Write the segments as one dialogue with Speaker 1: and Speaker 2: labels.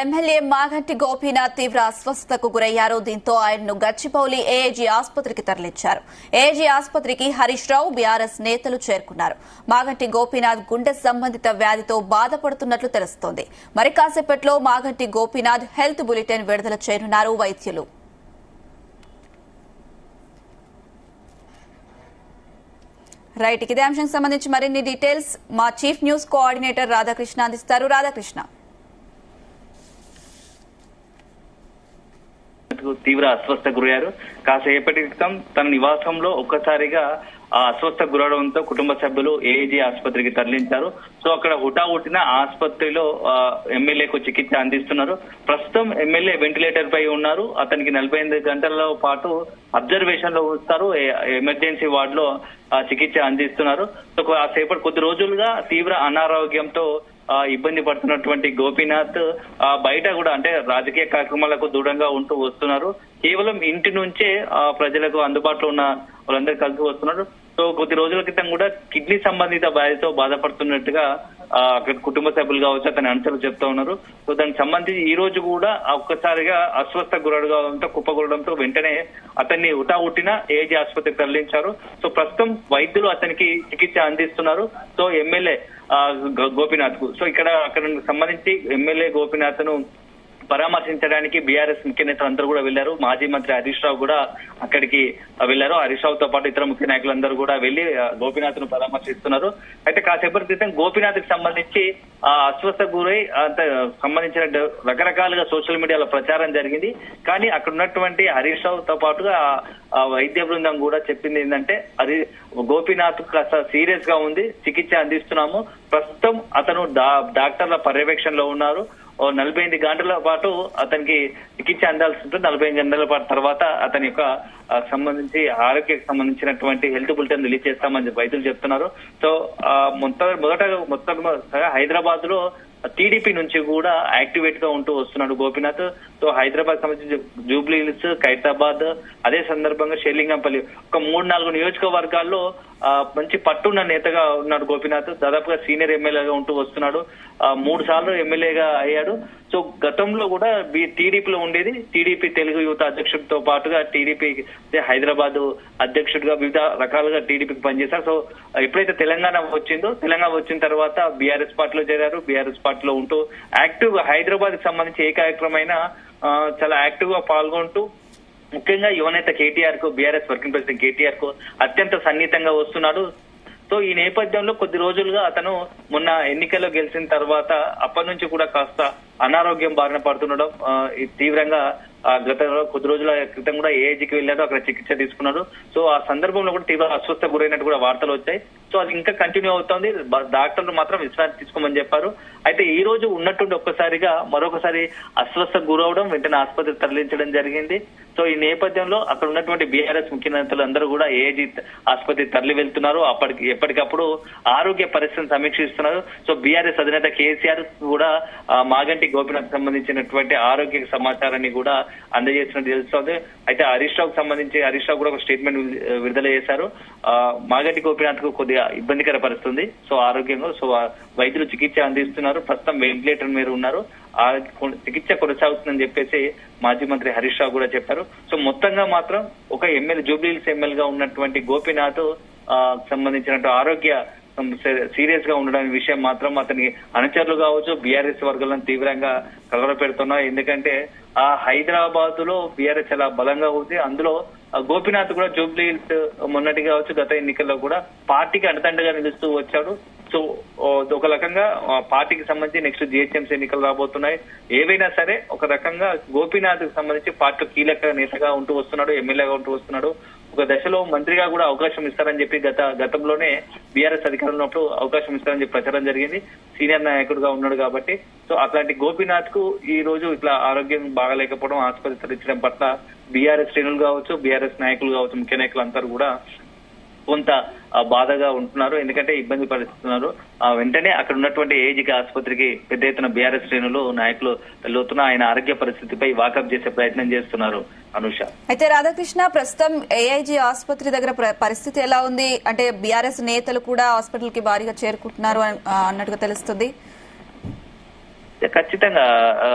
Speaker 1: MLA Maganti Gopinath తీవ్ర అస్వస్థతకు గురయ్యారు. దీంతో ఆయన్ను గచ్చిబౌలి ఏఐజీ ఆసుపత్రికి తరలించారు. ఏఐజీ ఆసుపత్రికి హరీష్ రావు, బీఆర్ఎస్ నేతలు చేరుకున్నారు. మాగంటి గోపీనాథ్ గుండె సంబంధిత వ్యాధితో బాధపడుతున్నట్లు తెలుస్తోంది. మరి కాసేపట్లో మాగంటి గోపీనాథ్ హెల్త్ బులెటిన్ విడుదల చేయనున్నారు వైద్యులు. రైట్, ఇదే అంశానికి సంబంధించి మరిన్ని డీటెయిల్స్ మా చీఫ్ న్యూస్ కోఆర్డినేటర్ రాధాకృష్ణ అందిస్తారు. రాధాకృష్ణ,
Speaker 2: తీవ్ర అస్వస్థ గురయ్యారు. కాసేపటి క్రితం తన నివాసంలో ఒక్కసారిగా అస్వస్థ గురవడంతో కుటుంబ సభ్యులు ఏఐజీ ఆసుపత్రికి తరలించారు. సో అక్కడ హుటాహుటిన ఆసుపత్రిలో ఎమ్మెల్యేకు చికిత్స అందిస్తున్నారు. ప్రస్తుతం ఎమ్మెల్యే వెంటిలేటర్ పై ఉన్నారు. అతనికి 48 గంటల పాటు అబ్జర్వేషన్ లో ఉంచుతారు. ఎమర్జెన్సీ వార్డ్ లో చికిత్స అందిస్తున్నారు. సో కాసేపటి కొద్ది రోజులుగా తీవ్ర అనారోగ్యంతో ఇబ్బంది పడుతున్నటువంటి గోపీనాథ్ బయట కూడా అంటే రాజకీయ కార్యక్రమాలకు దూరంగా ఉంటూ వస్తున్నారు. కేవలం ఇంటి నుంచే ప్రజలకు అందుబాటులో ఉన్న వాళ్ళందరూ కలిసి వస్తున్నారు. సో కొద్ది రోజుల క్రితం కూడా కిడ్నీ సంబంధిత వ్యాధితో బాధపడుతున్నట్టుగా అక్కడ కుటుంబ సభ్యులు కావచ్చు అతని అనుచరులు చెప్తా ఉన్నారు. సో దానికి సంబంధించి ఈ రోజు కూడా ఒక్కసారిగా అస్వస్థ గురవడంతో కుప్పగొడడంతో వెంటనే అతన్ని హుటాహుట్టిన ఏఐజీ ఆసుపత్రికి తరలించారు. సో ప్రస్తుతం వైద్యులు అతనికి చికిత్స అందిస్తున్నారు. సో ఎమ్మెల్యే గోపీనాథ్ కు అక్కడ సంబంధించి ఎమ్మెల్యే గోపీనాథ్ ను పరామర్శించడానికి బీఆర్ఎస్ ముఖ్య నేతలు అందరూ కూడా వెళ్లారు. మాజీ మంత్రి హరీష్ రావు కూడా అక్కడికి వెళ్లారు. హరీష్ రావుతో పాటు ఇతర ముఖ్య నాయకులందరూ కూడా వెళ్లి గోపీనాథ్ ను పరామర్శిస్తున్నారు. అయితే కాసేపటి క్రితం గోపీనాథ్ కి సంబంధించి అస్వస్థ గురై సంబంధించిన రకరకాలుగా సోషల్ మీడియాలో ప్రచారం జరిగింది. కానీ అక్కడ ఉన్నటువంటి హరీష్ రావుతో పాటుగా వైద్య బృందం కూడా చెప్పింది ఏంటంటే అది గోపీనాథ్ కాస్త సీరియస్ గా ఉంది, చికిత్స అందిస్తున్నాము. ప్రస్తుతం అతను డాక్టర్ల పర్యవేక్షణలో ఉన్నారు. 48 గంటల పాటు అతనికి చికిత్స అందాల్సి ఉంటుంది. 48 గంటల పాటు తర్వాత అతని యొక్క ఆరోగ్యకు సంబంధించినటువంటి హెల్త్ బులెటిన్ రిలీజ్ చేస్తామని వైద్యులు చెప్తున్నారు. సో మొత్తం హైదరాబాద్ లో టీడీపీ నుంచి కూడా యాక్టివేట్ గా ఉంటూ వస్తున్నాడు గోపీనాథ్. సో హైదరాబాద్ సంబంధించి జూబ్లీ హిల్స్, ఖైరతాబాద్, అదే సందర్భంగా షేర్లింగంపల్లి ఒక 3-4 నియోజకవర్గాల్లో మంచి పట్టున్న నేతగా ఉన్నాడు గోపీనాథ్. దాదాపుగా సీనియర్ ఎమ్మెల్యేగా ఉంటూ వస్తున్నాడు. 3 సార్లు ఎమ్మెల్యేగా అయ్యాడు. సో గతంలో కూడా టీడీపీలో ఉండేది. టీడీపీ తెలుగు యువత అధ్యక్షుడితో పాటుగా టీడీపీ హైదరాబాద్ అధ్యక్షుడిగా వివిధ రకాలుగా టీడీపీకి పనిచేశారు. సో ఎప్పుడైతే తెలంగాణ వచ్చిన తర్వాత బీఆర్ఎస్ పార్టీలో చేరారు. బీఆర్ఎస్ పార్టీలో ఉంటూ యాక్టివ్ గా హైదరాబాద్ కి సంబంధించి ఏ కార్యక్రమమైనా చాలా యాక్టివ్ గా పాల్గొంటూ ముఖ్యంగా యువనేత కేటీఆర్ కు, బీఆర్ఎస్ వర్కింగ్ ప్రెసిడెంట్ కేటీఆర్ కు అత్యంత సన్నిహితంగా వస్తున్నాడు. సో ఈ నేపథ్యంలో కొద్ది రోజులుగా అతను మొన్న ఎన్నికల్లో గెలిచిన తర్వాత అప్పటి నుంచి కూడా కాస్త అనారోగ్యం బారిన పడుతుండడం తీవ్రంగా గతంలో కొద్ది రోజుల క్రితం కూడా ఏఐజీకి వెళ్ళాడు, అక్కడ చికిత్స తీసుకున్నాడు. సో ఆ సందర్భంలో కూడా తీవ్ర అస్వస్థ గురైనట్టు కూడా వార్తలు వచ్చాయి. సో అది ఇంకా కంటిన్యూ అవుతోంది. డాక్టర్లు మాత్రం విశ్రాంతి తీసుకోమని చెప్పారు. అయితే ఈ రోజు ఉన్నట్టుండి ఒక్కసారిగా మరొకసారి అస్వస్థ గురవడం, వెంటనే ఆసుపత్రికి తరలించడం జరిగింది. సో ఈ నేపథ్యంలో అక్కడ ఉన్నటువంటి బీఆర్ఎస్ ముఖ్య నేతలు అందరూ కూడా ఏఐజీ ఆసుపత్రికి తరలి వెళ్తున్నారు. ఎప్పటికప్పుడు ఆరోగ్య పరిస్థితిని సమీక్షిస్తున్నారు. సో బీఆర్ఎస్ అధినేత కేసీఆర్ కూడా మాగంటి గోపీనాథ్ సంబంధించినటువంటి ఆరోగ్య సమాచారాన్ని కూడా అందజేసినట్టు తెలుస్తోంది. అయితే హరీష్ రావు కూడా ఒక స్టేట్మెంట్ విడుదల చేశారు. మాగంటి గోపీనాథ్ కు కొద్దిగా ఇబ్బందికర పరిస్థితుంది. సో ఆరోగ్యంగా వైద్యులు చికిత్స అందిస్తున్నారు. ప్రస్తుతం వెంటిలేటర్ మీద ఉన్నారు. చికిత్స కొనసాగుతుందని చెప్పేసి మాజీ మంత్రి హరీష్ రావు కూడా చెప్పారు. సో మొత్తంగా మాత్రం ఒక ఎమ్మెల్యే జూబ్లీ హిల్స్ ఎమ్మెల్యేగా ఉన్నటువంటి గోపీనాథ్ సంబంధించినట్టు ఆరోగ్య సీరియస్ గా ఉండడం విషయం మాత్రం అతని అనుచరులు కావచ్చు, బీఆర్ఎస్ వర్గాలను తీవ్రంగా కలవరపెడుతున్నారు. ఎందుకంటే హైదరాబాద్ లో బీఆర్ఎస్ చాలా బలంగా ఉంది. అందులో గోపీనాథ్ కూడా జూబ్లీ హిల్స్ మొన్నటి కావచ్చు గత ఎన్నికల్లో కూడా పార్టీకి అండదండగా నిలుస్తూ వచ్చాడు. సో ఒక రకంగా పార్టీకి సంబంధించి నెక్స్ట్ జిహెచ్ఎంసీ ఎన్నికలు రాబోతున్నాయి. ఏవైనా సరే ఒక రకంగా గోపీనాథ్ కి సంబంధించి పార్టీ కీలక నేతగా ఉంటూ వస్తున్నాడు, ఎమ్మెల్యేగా ఉంటూ వస్తున్నాడు. ఒక దశలో మంత్రిగా కూడా అవకాశం ఇస్తారని చెప్పి గతంలోనే బీఆర్ఎస్ అధికారంలో ఉన్నప్పుడు అవకాశం ఇస్తారని చెప్పి ప్రచారం జరిగింది. సీనియర్ నాయకుడుగా ఉన్నాడు కాబట్టి. సో అట్లాంటి గోపీనాథ్ కు ఈ రోజు ఇట్లా ఆరోగ్యం బాగాలేకపోవడం, ఆసుపత్రి తరలించడం పట్ల బీఆర్ఎస్ శ్రేణులు కావచ్చు, బీఆర్ఎస్ నాయకులు కావచ్చు, ముఖ్య నాయకులు అందరూ కూడా కొంత బాధగా ఉంటున్నారు. ఎందుకంటే ఇబ్బంది పడుతున్నారు. వెంటనే అక్కడ ఉన్నటువంటి ఏఐజీకి ఆసుపత్రికి పెద్ద ఎత్తున బీఆర్ఎస్ శ్రేణులు నాయకులు వెళ్తున్నా ఆయన ఆరోగ్య పరిస్థితిపై వాకప్ చేసే ప్రయత్నం చేస్తున్నారు. అనుష,
Speaker 1: అయితే రాధాకృష్ణ, ప్రస్తుతం ఏఐజీ ఆసుపత్రి దగ్గర పరిస్థితి ఎలా ఉంది? అంటే బీఆర్ఎస్ నేతలు కూడా హాస్పిటల్ కి భారీగా చేరుకుంటున్నారు అన్నట్టుగా తెలుస్తుంది.
Speaker 2: ఖచ్చితంగా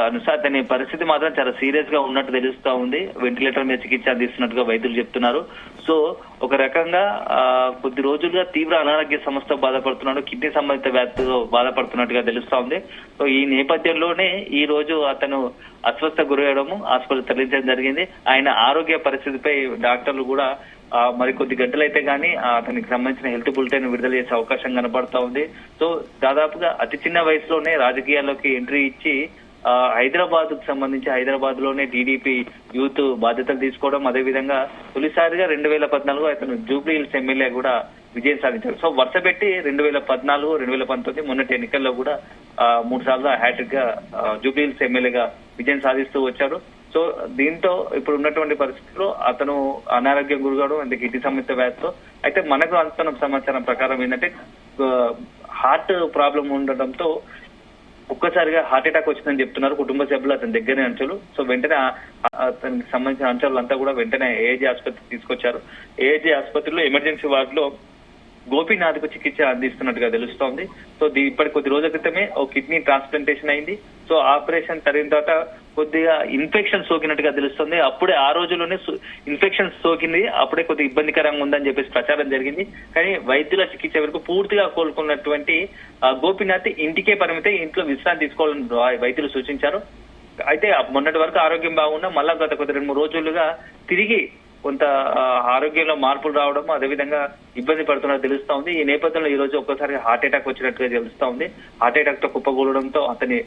Speaker 2: అనుష, అతని పరిస్థితి మాత్రం చాలా సీరియస్ గా ఉన్నట్టు తెలుస్తా ఉంది. వెంటిలేటర్ మీద చికిత్స అందిస్తున్నట్టుగా వైద్యులు చెప్తున్నారు. సో ఒక రకంగా కొద్ది రోజులుగా తీవ్ర అనారోగ్య సమస్యతో బాధపడుతున్నాడు, కిడ్నీ సంబంధిత వ్యాధితో బాధపడుతున్నట్టుగా తెలుస్తా ఉంది. సో ఈ నేపథ్యంలోనే ఈ రోజు అతను అస్వస్థ గురయ్యడము, ఆసుపత్రి తరలించడం జరిగింది. ఆయన ఆరోగ్య పరిస్థితిపై డాక్టర్లు కూడా మరికొద్ది గంటలైతే గానీ అతనికి సంబంధించిన హెల్త్ బులెటిన్ విడుదల చేసే అవకాశం కనబడతా ఉంది. సో దాదాపుగా అతి చిన్న వయసులోనే రాజకీయాల్లోకి ఎంట్రీ ఇచ్చి హైదరాబాద్ కు సంబంధించి హైదరాబాద్ లోనే టీడీపీ యూత్ బాధ్యతలు తీసుకోవడం, అదేవిధంగా తొలిసారిగా 2014 అతను జూబ్లీ హిల్స్ ఎమ్మెల్యే కూడా విజయం సాధించారు. సో వరుస పెట్టి 2014, 2019 మొన్నటి ఎన్నికల్లో కూడా 3 సార్లు హ్యాట్రిక్ గా జూబ్లీ హిల్స్ ఎమ్మెల్యేగా విజయం సాధిస్తూ వచ్చారు. సో దీంతో ఇప్పుడు ఉన్నటువంటి పరిస్థితుల్లో అతను అనారోగ్యం గురిగాడు, అందుకే కిడ్నీ సంబంధిత వ్యాధితో. అయితే మనకు అందుతున్న సమాచారం ప్రకారం ఏంటంటే హార్ట్ ప్రాబ్లం ఉండడంతో ఒక్కసారిగా హార్ట్ అటాక్ వచ్చిందని చెప్తున్నారు కుటుంబ సభ్యులు, అతని దగ్గర అంచులు. సో వెంటనే అతనికి సంబంధించిన అంశాలంతా కూడా వెంటనే ఏఏజీ ఆసుపత్రికి తీసుకొచ్చారు. ఏఏజీ ఆసుపత్రిలో ఎమర్జెన్సీ వార్డ్ లో గోపీనాథ్ కు చికిత్స అందిస్తున్నట్టుగా తెలుస్తోంది. సో ఇప్పటి కొద్ది రోజుల క్రితమే ఓ కిడ్నీ ట్రాన్స్ప్లాంటేషన్ అయింది. సో ఆపరేషన్ జరిగిన తర్వాత కొద్దిగా ఇన్ఫెక్షన్ సోకినట్టుగా తెలుస్తుంది. అప్పుడే ఆ రోజుల్లోనే ఇన్ఫెక్షన్ సోకింది, అప్పుడే కొద్దిగా ఇబ్బందికరంగా ఉందని చెప్పేసి ప్రచారం జరిగింది. కానీ వైద్యుల చికిత్స వరకు పూర్తిగా కోలుకున్నటువంటి గోపీనాథ్ ఇంటికే పరిమితి, ఇంట్లో విశ్రాంతి తీసుకోవాలని వైద్యులు సూచించారు. అయితే మొన్నటి వరకు ఆరోగ్యం బాగున్నా మళ్ళా గత కొద్ది 2-3 రోజులుగా తిరిగి కొంత ఆరోగ్యంలో మార్పులు రావడం, అదేవిధంగా ఇబ్బంది పడుతున్నట్టు తెలుస్తా ఉంది. ఈ నేపథ్యంలో ఈ రోజు ఒక్కసారి హార్ట్ అటాక్ వచ్చినట్టుగా తెలుస్తా ఉంది. హార్ట్ అటాక్ తో కుప్పకూలడంతో అతని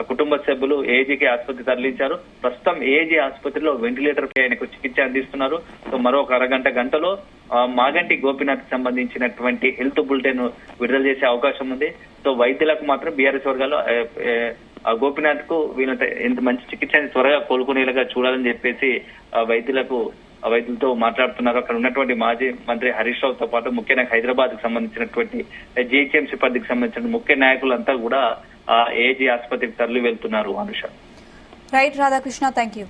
Speaker 2: కుటుంబ సభ్యులు ఏజీకి ఆసుపత్రి తరలించారు. ప్రస్తుతం ఏజీ ఆసుపత్రిలో వెంటిలేటర్ పై ఆయనకు చికిత్స అందిస్తున్నారు. సో మరో ఒక గంటలో మాగంటి గోపీనాథ్ కి సంబంధించినటువంటి హెల్త్ బులెటిన్ విడుదల చేసే అవకాశం ఉంది. సో వైద్యులకు మాత్రం బీఆర్ఎస్ వర్గాలు గోపీనాథ్ కు వీళ్ళంత ఎంత మంచి చికిత్సని త్వరగా కోలుకునేలాగా చూడాలని చెప్పేసి వైద్యులతో మాట్లాడుతున్నారు. అక్కడ ఉన్నటువంటి మాజీ మంత్రి హరీష్ రావుతో పాటు ముఖ్యంగా హైదరాబాద్ కు సంబంధించినటువంటి జీహెచ్ఎంసీ పరిధికి సంబంధించిన ముఖ్య నాయకులంతా కూడా ఏజీ ఆసుపత్రికి తరలి వెళ్తున్నారు. Anusha.
Speaker 1: Right Radhakrishna, thank you.